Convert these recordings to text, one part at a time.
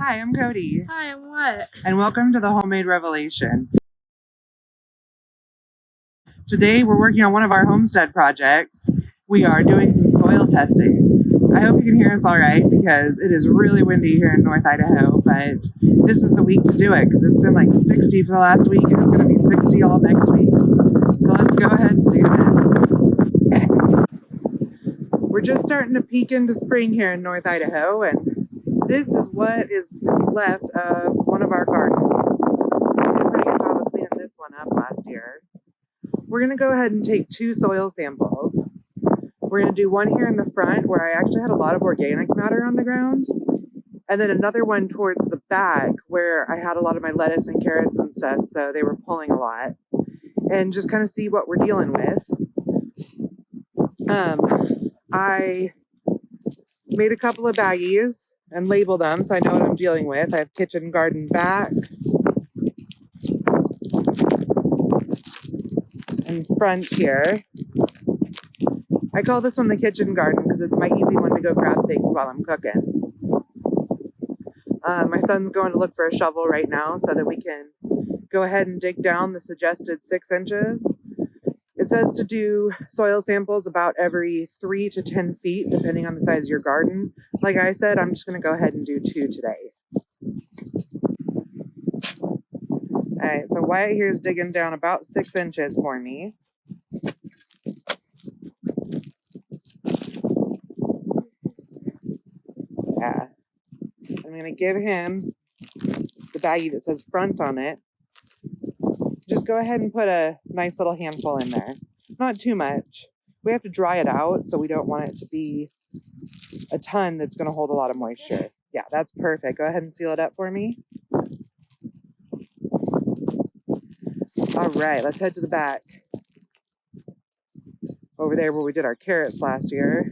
Hi, I'm Cody. Hi, I'm what? And welcome to the Homemade Revelation. Today we're working on one of our homestead projects. We are doing some soil testing. I hope you can hear us all right because it is really windy here in North Idaho, but this is the week to do it because it's been like 60 for the last week and it's going to be 60 all next week. So let's go ahead and do this. We're just starting to peek into spring here in North Idaho, and this is what is left of one of our gardens. We did a pretty good job of cleaning this one up last year. We're going to go ahead and take 2 soil samples. We're going to do one here in the front where I actually had a lot of organic matter on the ground, and then another one towards the back where I had a lot of my lettuce and carrots and stuff, so they were pulling a lot, and just kind of see what we're dealing with. I made a couple of baggies and labeled them so I know what I'm dealing with. I have kitchen garden back and front here. I call this one the kitchen garden because it's my easy one to go grab things while I'm cooking. My son's going to look for a shovel right now so that we can go ahead and dig down the suggested 6 inches. It says to do soil samples about every 3 to 10 feet, depending on the size of your garden. Like I said, I'm just going to go ahead and do 2 today. All right, so Wyatt here is digging down about 6 inches for me. Yeah. I'm going to give him the baggie that says front on it. Just go ahead and put a nice little handful in there. Not too much. We have to dry it out, so we don't want it to be a ton that's going to hold a lot of moisture. Yeah, that's perfect. Go ahead and seal it up for me. All right, let's head to the back. Over there where we did our carrots last year.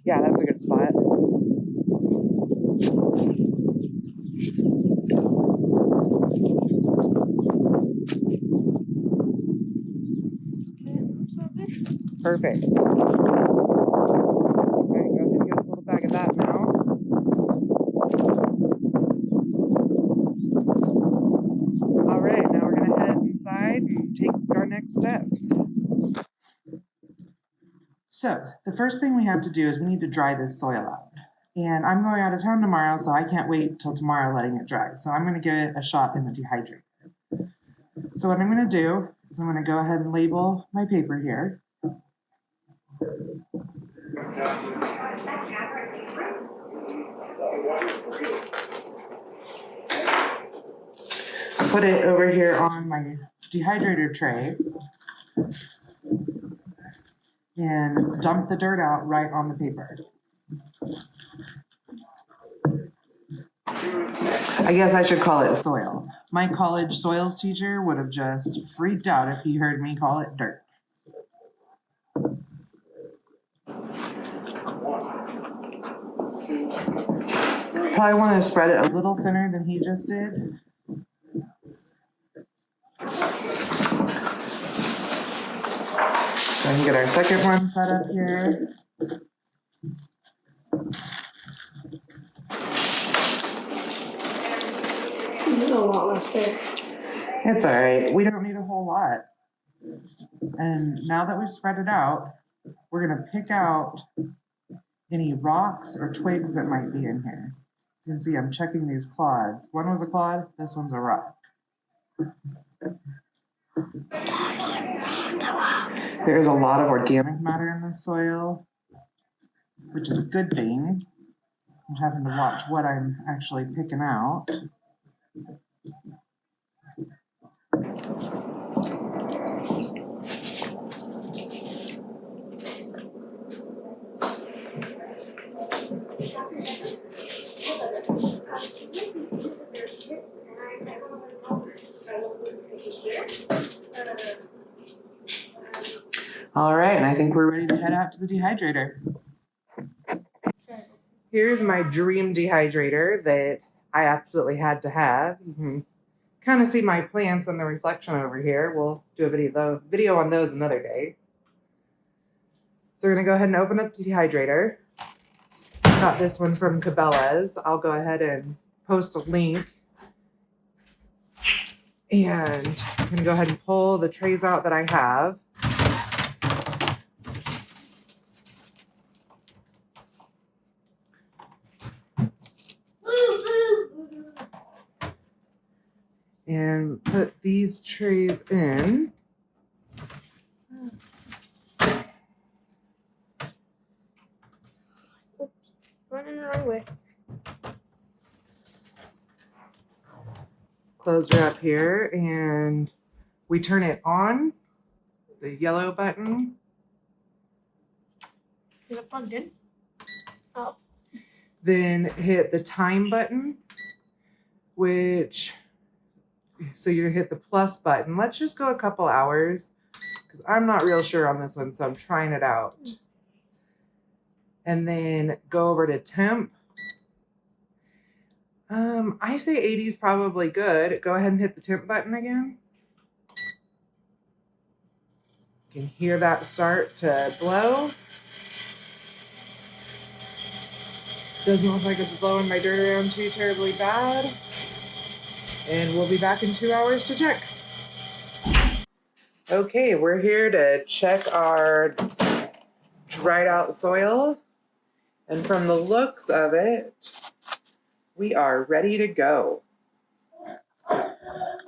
Yeah, that's a good spot. Perfect. Okay, go ahead and get us a little bag of that now. All right, now we're going to head inside and take our next steps. So, the first thing we have to do is we need to dry this soil out. And I'm going out of town tomorrow, so I can't wait till tomorrow letting it dry. So I'm going to give it a shot in the dehydrator. So what I'm going to do is I'm going to go ahead and label my paper here. Put it over here on my dehydrator tray and dump the dirt out right on the paper. I guess I should call it soil. My college soils teacher would have just freaked out if he heard me call it dirt. Probably want to spread it a little thinner than he just did. So I can get our second one set up here. There's a lot less there. It's all right. We don't need a whole lot. And now that we've spread it out, we're going to pick out any rocks or twigs that might be in here. You can see I'm checking these clods. One was a clod, this one's a rock. There's a lot of organic matter in the soil, which is a good thing. I'm having to watch what I'm actually picking out. All right, and I think we're ready to head out to the dehydrator. Here's my dream dehydrator that I absolutely had to have. You can kind of see my plants in the reflection over here. We'll do a video on those another day. So we're gonna go ahead and open up the dehydrator. Got this one from Cabela's. I'll go ahead and post a link. And I'm gonna go ahead and pull the trays out that I have. And put these trays in. Running the wrong way. Close her up here and we turn it on, the yellow button. Is it plugged in? Oh. Then hit the time button, so you hit the plus button. Let's just go a couple hours because I'm not real sure on this one, so I'm trying it out. And then go over to temp. I say 80 is probably good. Go ahead and hit the temp button again. You can hear that start to blow. Doesn't look like it's blowing my dirt around too terribly bad. And we'll be back in 2 hours to check. Okay, we're here to check our dried out soil. And from the looks of it, we are ready to go.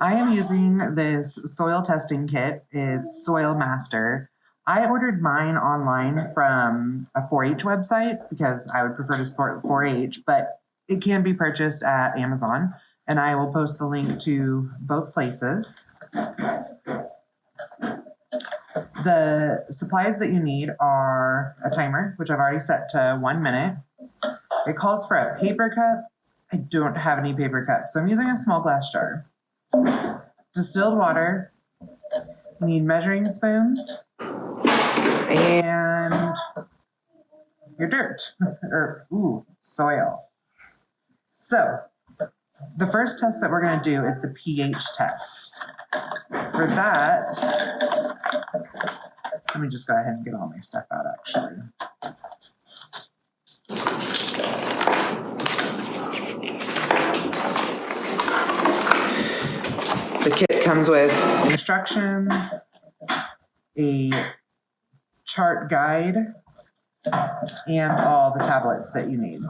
I am using this soil testing kit. It's Soil Master. I ordered mine online from a 4-H website because I would prefer to support 4-H, but it can be purchased at Amazon, and I will post the link to both places. The supplies that you need are a timer, which I've already set to 1 minute. It calls for a paper cup. I don't have any paper cups, so I'm using a small glass jar. Distilled water. You need measuring spoons. And your dirt, or soil. So, the first test that we're going to do is the pH test. For that, let me just go ahead and get all my stuff out, actually. The kit comes with instructions, a chart guide, and all the tablets that you need.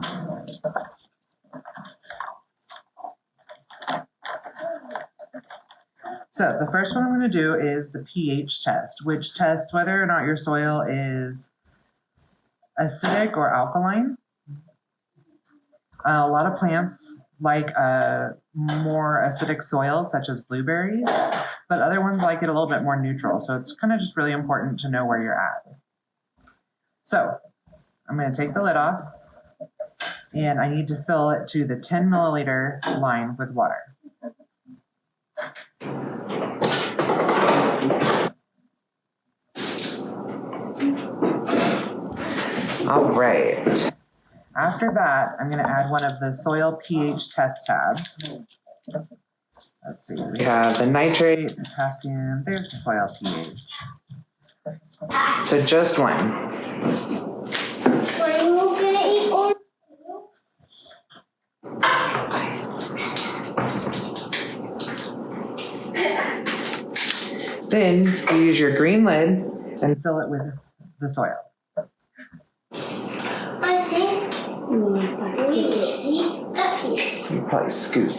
So the first one I'm going to do is the pH test, which tests whether or not your soil is acidic or alkaline. A lot of plants like a more acidic soil, such as blueberries, but other ones like it a little bit more neutral. So it's kind of just really important to know where you're at. So I'm going to take the lid off, and I need to fill it to the 10 milliliter line with water. All right. After that, I'm going to add one of the soil pH test tabs. Let's see. We have the nitrate, potassium. There's the soil pH. So just one. Are you going to eat orange? Then you use your green lid and fill it with the soil. I think we eat up here. You probably scoop.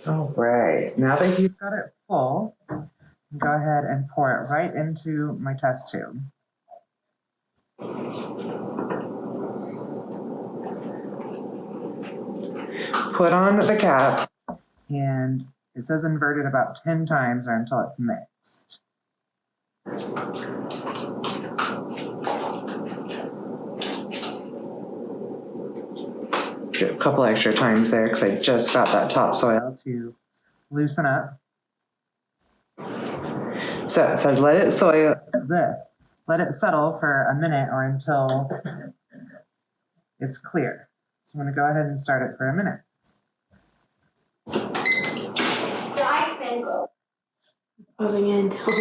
All right, now that he's got it full, go ahead and pour it right into my test tube. Put on the cap, and it says inverted about 10 times or until it's mixed. Do a couple extra times there because I just got that topsoil to loosen up. So it says let it let it settle for a minute or until it's clear. So I'm going to go ahead and start it for a minute. Dry mango. Closing in until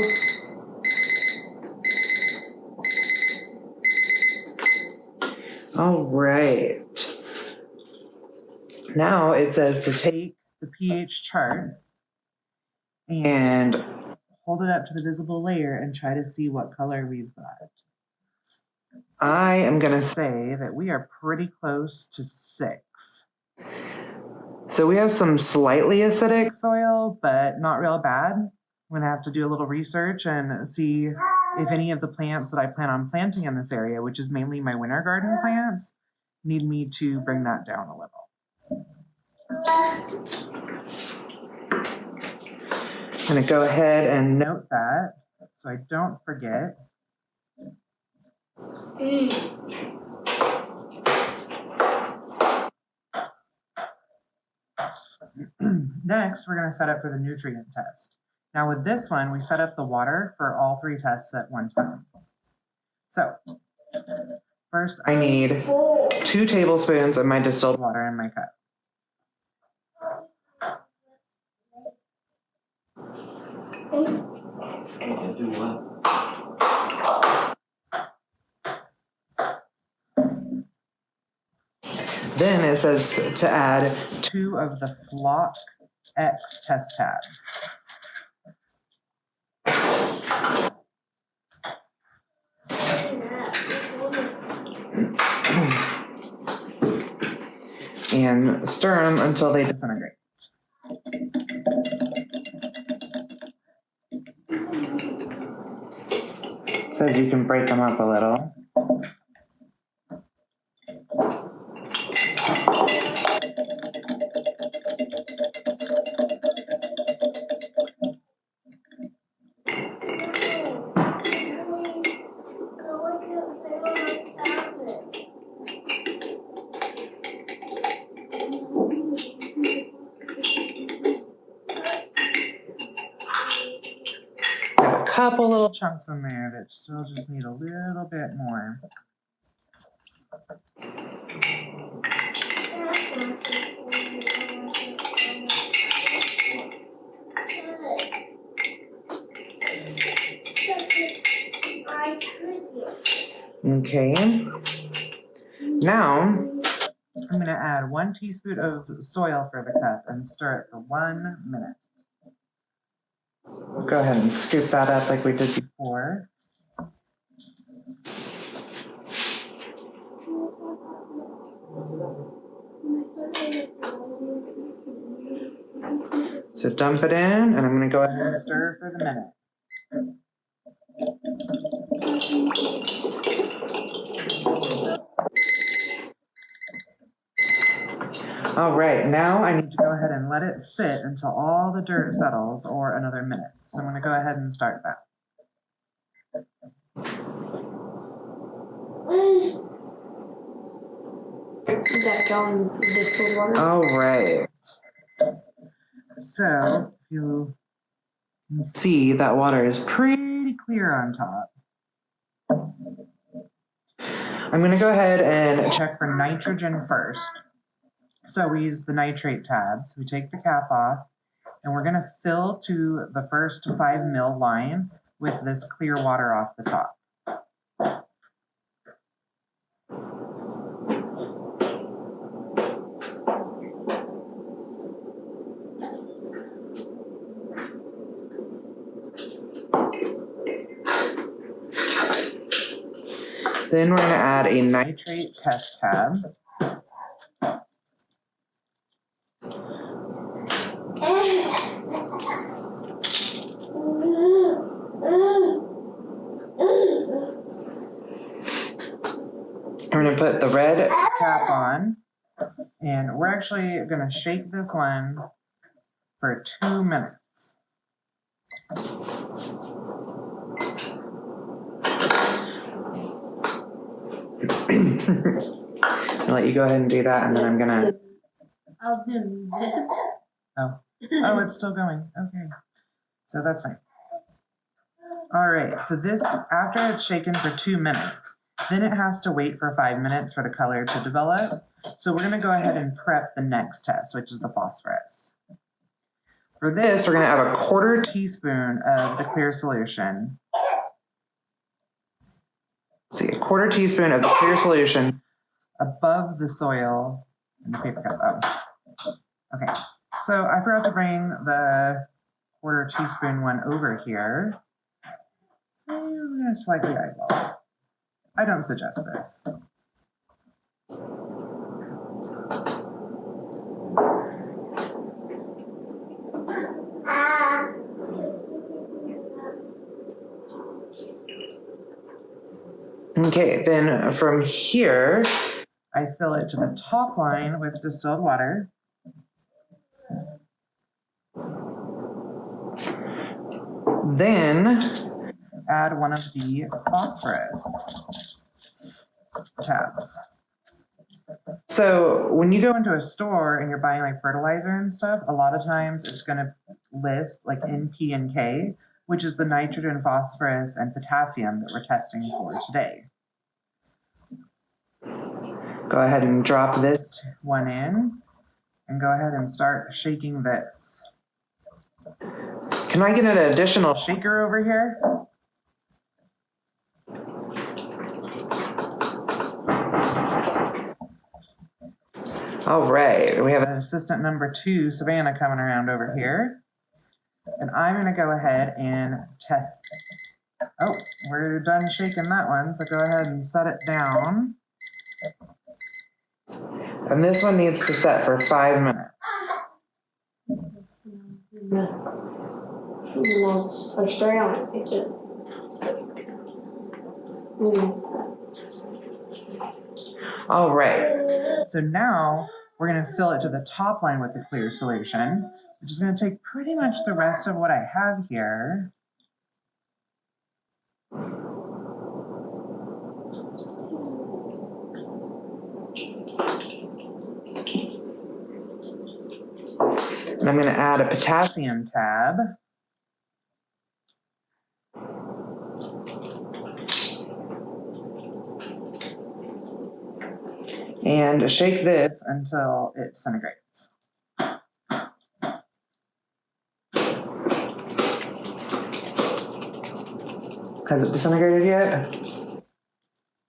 All right. Now it says to take the pH chart and hold it up to the visible layer and try to see what color we've got. I am going to say that we are pretty close to 6. So we have some slightly acidic soil, but not real bad. I'm going to have to do a little research and see if any of the plants that I plan on planting in this area, which is mainly my winter garden plants, need me to bring that down a little. I'm going to go ahead and note that so I don't forget. Next, we're going to set up for the nutrient test. Now with this one, we set up the water for all 3 tests at one time. So first I need 2 tablespoons of my distilled water in my cup. Then it says to add 2 of the Flock X test tabs. And stir them until they disintegrate. It says you can break them up a little. Couple little chunks in there that still just need a little bit more. Okay. Now I'm going to add 1 teaspoon of soil for the cup and stir it for 1 minute. Go ahead and scoop that up like we did before. So dump it in, and I'm going to go ahead and stir for the minute. All right, now I need to go ahead and let it sit until all the dirt settles or another minute. So I'm going to go ahead and start that. is that gallon of distilled water? All right. So you can see that water is pretty clear on top. I'm going to go ahead and check for nitrogen first. So we use the nitrate tabs. We take the cap off, and we're going to fill to the first 5 ml line with this clear water off the top. Then we're going to add a nitrate test tab. We're going to put the red cap on, and we're actually going to shake this one for 2 minutes. I'll let you go ahead and do that, and then I'm going to... I'll do this. Oh, it's still going. Okay. So that's fine. All right, so this, after it's shaken for 2 minutes, then it has to wait for 5 minutes for the color to develop. So we're gonna go ahead and prep the next test, which is the phosphorus. For this, we're gonna add a 1/4 teaspoon of the clear solution. Let's see, a 1/4 teaspoon of the clear solution above the soil in the paper cup. Oh, okay. So I forgot to bring the 1/4 teaspoon one over here. So I'm gonna slightly eyeball it. I don't suggest this. Okay, then from here, I fill it to the top line with distilled water. Then add one of the phosphorus tabs. So when you go into a store and you're buying like fertilizer and stuff, a lot of times it's going to list like NP and K, which is the nitrogen, phosphorus, and potassium that we're testing for today. Go ahead and drop this one in and go ahead and start shaking this. Can I get an additional shaker over here? All right, we have assistant number 2, Savannah, coming around over here. And I'm gonna go ahead and oh, we're done shaking that one, so go ahead and set it down. And this one needs to set for 5 minutes. Or stay on it. It's just. All right, so now we're gonna fill it to the top line with the clear solution, which is gonna take pretty much the rest of what I have here. And I'm gonna add a potassium tab. And shake this until it disintegrates. Has it disintegrated yet?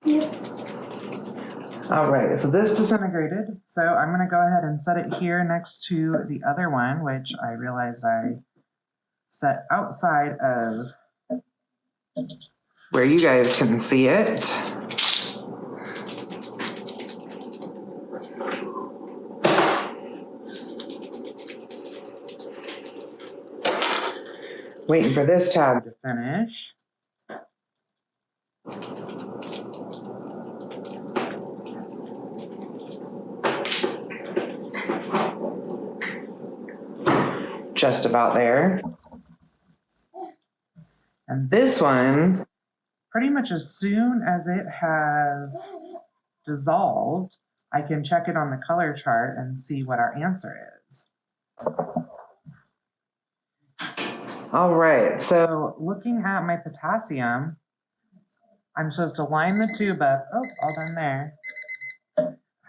Yep. All right, so this disintegrated. So I'm gonna go ahead and set it here next to the other one, which I realized I set outside of where you guys can see it. Waiting for this tab to finish. Just about there. And this one, pretty much as soon as it has dissolved, I can check it on the color chart and see what our answer is. All right, so looking at my potassium, I'm supposed to line the tube up, oh, all done there.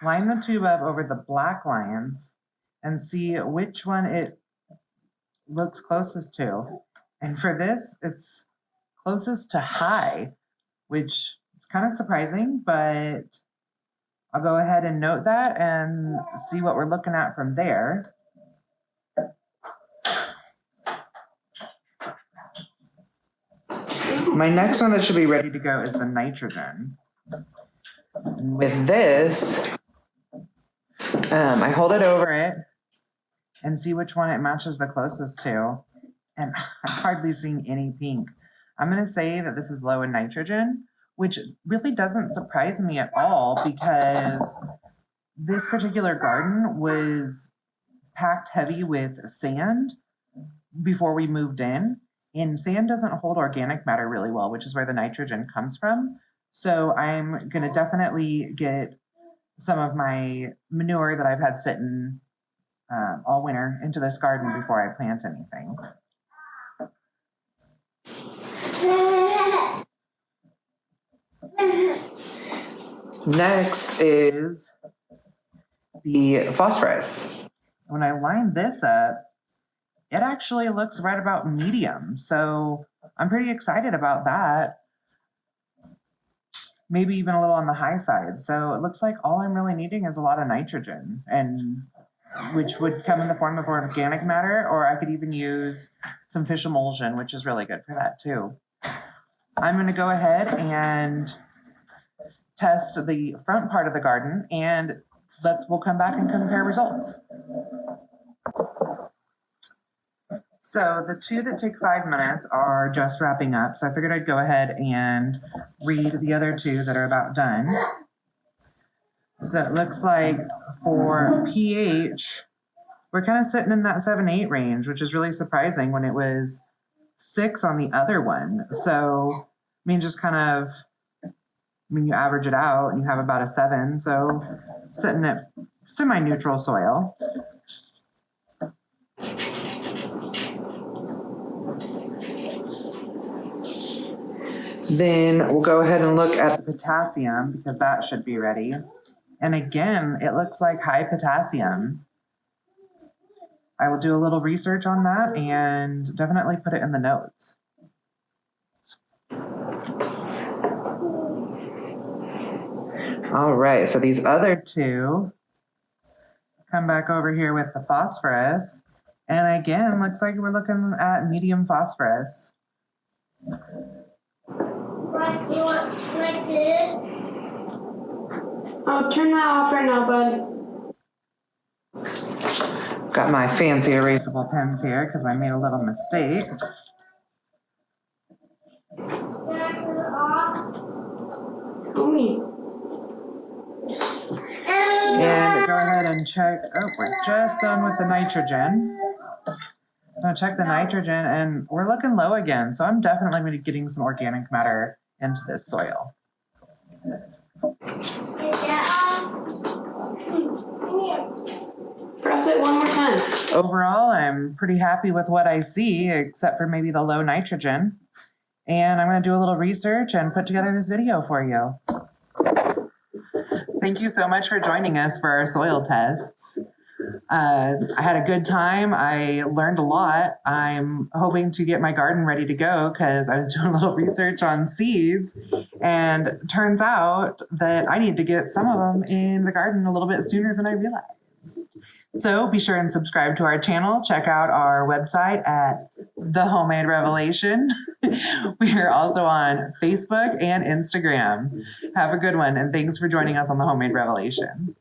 Line the tube up over the black lines and see which one it looks closest to. And for this, it's closest to high, which is kind of surprising, but I'll go ahead and note that and see what we're looking at from there. My next one that should be ready to go is the nitrogen. With this, I hold it over it and see which one it matches the closest to. And I'm hardly seeing any pink. I'm going to say that this is low in nitrogen, which really doesn't surprise me at all because this particular garden was packed heavy with sand before we moved in. And sand doesn't hold organic matter really well, which is where the nitrogen comes from. So I'm going to definitely get some of my manure that I've had sitting all winter into this garden before I plant anything. Next is the phosphorus. When I line this up, it actually looks right about medium. So I'm pretty excited about that. Maybe even a little on the high side. So it looks like all I'm really needing is a lot of nitrogen, and which would come in the form of organic matter, or I could even use some fish emulsion, which is really good for that too. I'm going to go ahead and test the front part of the garden, and we'll come back and compare results. So the two that take 5 minutes are just wrapping up. So I figured I'd go ahead and read the other two that are about done. So it looks like for pH, we're kind of sitting in that 7-8 range, which is really surprising when it was 6 on the other one. So, just kind of, you average it out and you have about a 7. So sitting at semi-neutral soil. Then we'll go ahead and look at the potassium, because that should be ready. And again, it looks like high potassium. I will do a little research on that and definitely put it in the notes. All right, so these other two come back over here with the phosphorus. And again, looks like we're looking at medium phosphorus. What, you want like this? I'll turn that off right now, bud. Got my fancy erasable pens here because I made a little mistake. Can I turn it off? Help me. And go ahead and check. Oh, we're just done with the nitrogen. So check the nitrogen, and we're looking low again. So I'm definitely going to be getting some organic matter into this soil. Is that off? Come here. Press it one more time. Overall, I'm pretty happy with what I see, except for maybe the low nitrogen. And I'm going to do a little research and put together this video for you. Thank you so much for joining us for our soil tests. I had a good time. I learned a lot. I'm hoping to get my garden ready to go because I was doing a little research on seeds, and turns out that I need to get some of them in the garden a little bit sooner than I realized. So be sure and subscribe to our channel. Check out our website at The Homemade Revelation. We are also on Facebook and Instagram. Have a good one, and thanks for joining us on The Homemade Revelation.